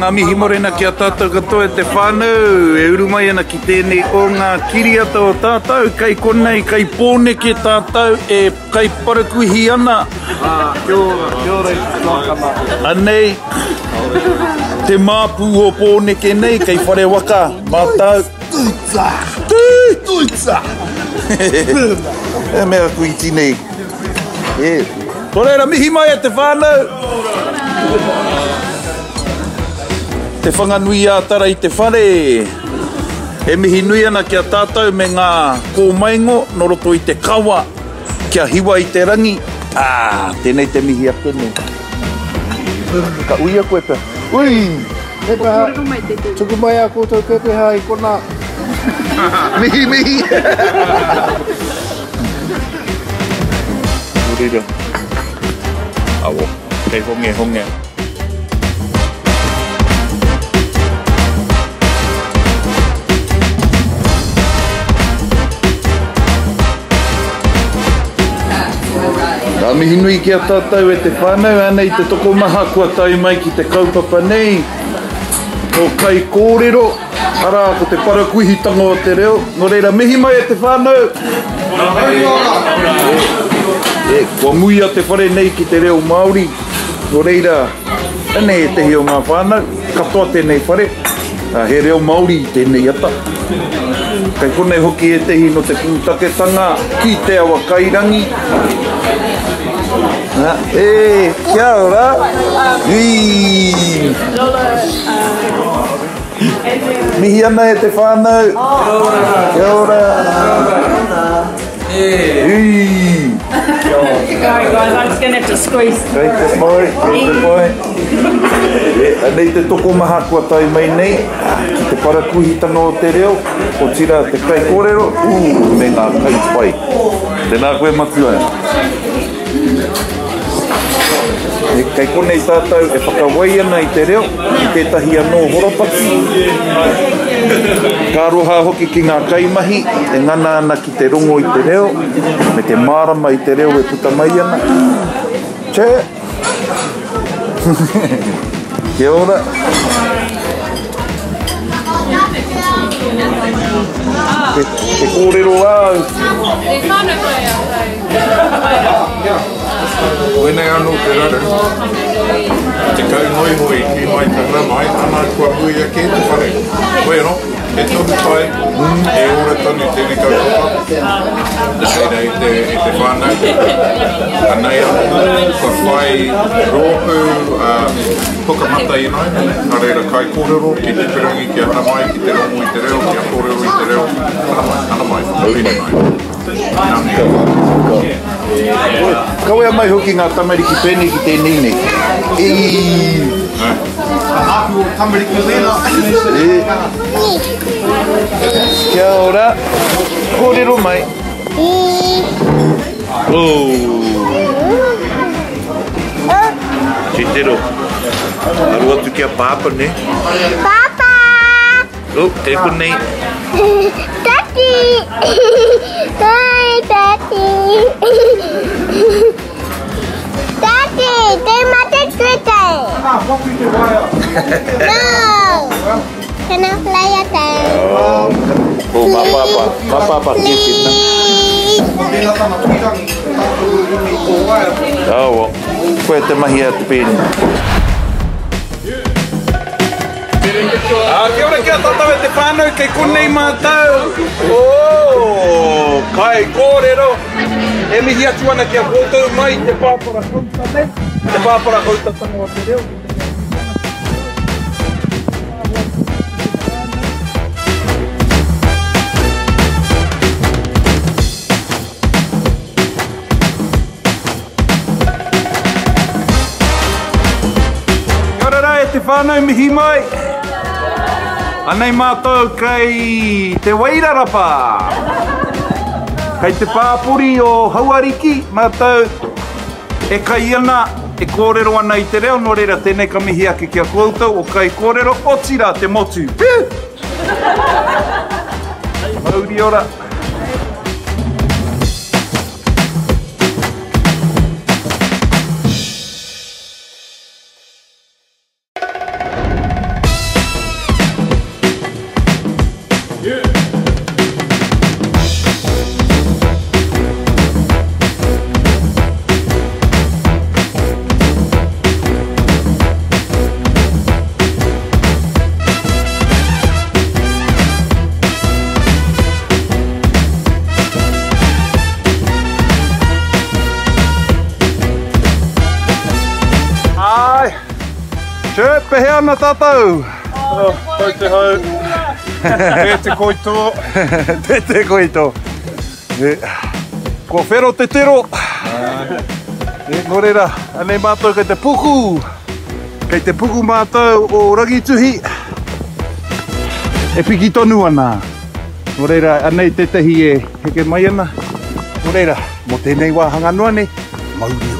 ngā mihi morena ki a tātou katoa te whānau. E uru mai ana ki tēnei o ngā kiri ata o tātou. Kai konei, kai pōne ke tātou, e kai parakuhi ana. Kia ora. Anei, te māpū o pōne ke nei, kai whare waka, mātau. Tuitsa! Tuitsa! E mea kuiti nei. Tōreira, mihi mai e te whānau. Te whanganui a tara i te whare. E mihi nui ana ki a tātou me ngā kōmaingo no roto i te kawa. Kia hiwa i te rangi. Tēnei te mihi a kene. Ka ui a koe pia. Ui! E paha, tuku mai a koutou kepe hai kona. Mihi, mihi! Urira. Awo, kei honge, honge. Ngā mihi nui ki a tātou e te whānau, anei te toko maha kua tau mai ki te kaupapa nei. O kai kōrero, ara ko te parakuihitanga o te reo. Nō reira, mihi mai e te whānau. Kua mui a te whare nei ki te reo Māori. Nō reira, anei e tehi o ngā whānau. Katoa tēnei whare. He reo Māori i tēnei ata. Kai konei hoki e tehi no te pūtaketanga ki te awa kairangi. Kia ora. Mihi ana e te whānau. Kia ora. Sorry guys, I'm just going to have to squeeze. Kei te mai, kei te mai. Anei te toko maha kua tai mai nei. Ki te parakuhitanga o te reo. O tira te kai kōrero. Me ngā kai pai. Tēnā koe matua. Kai konei tātou e whakawai ana i te reo, i tētahi anō horopaki. Ka roha hoki ki ngā kaimahi, e ngana ana ki te rongo i te reo, me te mārama i te reo e puta mai ana. Che! Kia ora. Te kōrero au. Te whānau koe au. Wēnei anō te rara. Te kaungoi hoi ki mai te ramai, ana kua hui a ke te whare. Koe no, e tohu tai, e ora tonu tēnei kaupapa. Nei te whānau. Anei anō, kua whai rōpū pukamata i nai. Ka reira kai kōrero, ki te pirangi, ki a ramai, ki te rongo i te reo, ki a kōrero i te reo. Ana mai, huri mai. Kaua mai hoki ngā tamariki pēne ki tēnei nei. Aku tamariki lena. Kia ora. Kōrero mai. Te tero. Aru atu kia pāpa ne. Papa! Te konei. Tati! Hi, Tati! Tati, te mate Twitter! No! Can I fly a time? Papa, koe te mahi atu pēne. Kia ora kia tātou e te whānau, kei konei mātou. Kai kōrero. E mihi atu ana kia kōtou mai, te pāpara kauta ne. Te pāpara kauta tanga o te reo. Kia ora e te whānau, mihi mai. Anei mātou kei te Wairarapa. Kei te pāpuri o Hauariki, mātou e kai ana, e kōrero ana i te reo, no reira tēnei ka mihi ake kia koutou, o kai kōrero, o tira te motu. Mauri ora. ana tātou. Tau te hau. E te koito. Te koito. Ko whero te tero. Nō reira, anei mātou kei te puku. Kei te puku mātou o Rangituhi. E piki tonu ana. Nō reira, anei te tehi e heke mai ana. Nō reira, mo tēnei wā hanganua ne, mauri ora.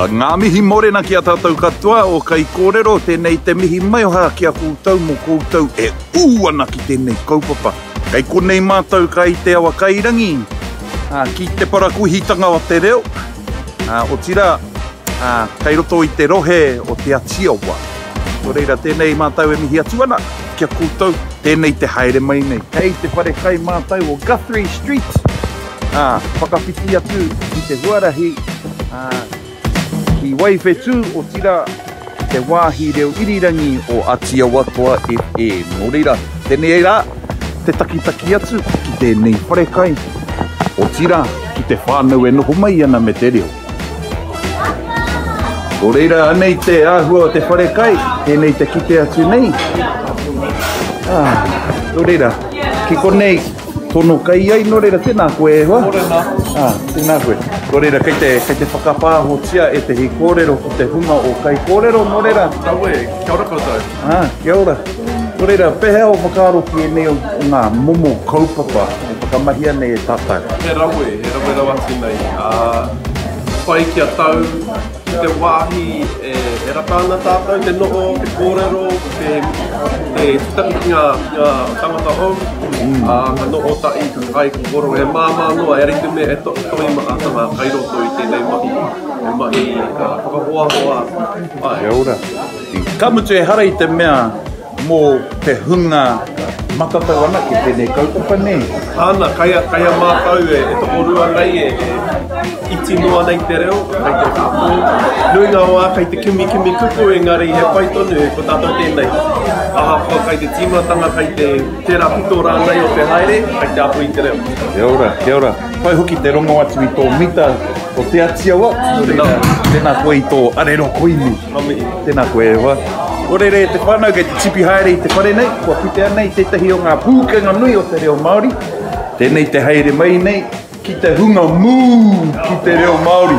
Ngā mihi morena ki a tātou katoa o kai kōrero, tēnei te mihi maioha ki a koutou mo koutou e ana ki tēnei kaupapa. Kai konei mātou kai te awa kairangi, ki te parakuhitanga o te reo. O tira, kai roto i te rohe o te atiawa. O reira, tēnei mātou e mihi atu ana ki a koutou, tēnei te haere mai nei. Kei te whare kai mātou o Guthrie Street. Whakawhiti atu i te huarahi. I Waifetu o tira te wāhi reo irirangi o Atiawa Toa FM. Nō reira, tēnei rā, te takitaki atu ki tēnei wharekai. O tira, ki te whānau e noho mai ana me te reo. Nō reira, anei te āhua o te wharekai, tēnei te kite atu nei. Nō reira, ki konei tono kai ai, nō reira, tēnā koe e hoa? Morena. Tēnā koe. Nō reira, kei te whakapāhotia e te hi kōrero ko te hunga o kai kōrero, nō reira. Taue, kia ora koutou. Kia ora. Nō reira, pehea o whakaroki e nei o ngā momo kaupapa, e whakamahia nei e tātai. He rawe rawa tēnei. Whai kia tau, ki te wāhi e ratana tātou, te noho, te kōrero, te tutaki ngā tangata hou. Ngā noho tai, kai kōrero e māmā noa, e reki me e toi maatanga kai roto i tēnei mahi. E mahi whakahoahoa. Kia ora. Ka mutu e hara i te mea mō te hunga matatau ana ki tēnei kaupapa ne. Ana, kaia mātau e tokorua nei iti noa nei te reo, kai te kāpō. Nui ngā wā, kai te kimi kuku, engari he pai tonu, ko tātou tēnei. Aha, kai te tīmatanga, kai te tērā pito rānei o te haere, kai te apu i te reo. Kia ora. Pai hoki te rongo atu i tō mita o te Atiawa. Tēnā koe i tō arero koini. Tēnā koe e hoa. Orere te whanau kei te tipi haere i te whare nei, kua pite anei tētahi o ngā pūkenga nui o te reo Māori. Tēnei te haere mai nei, ki te hunga mū ki te reo Māori.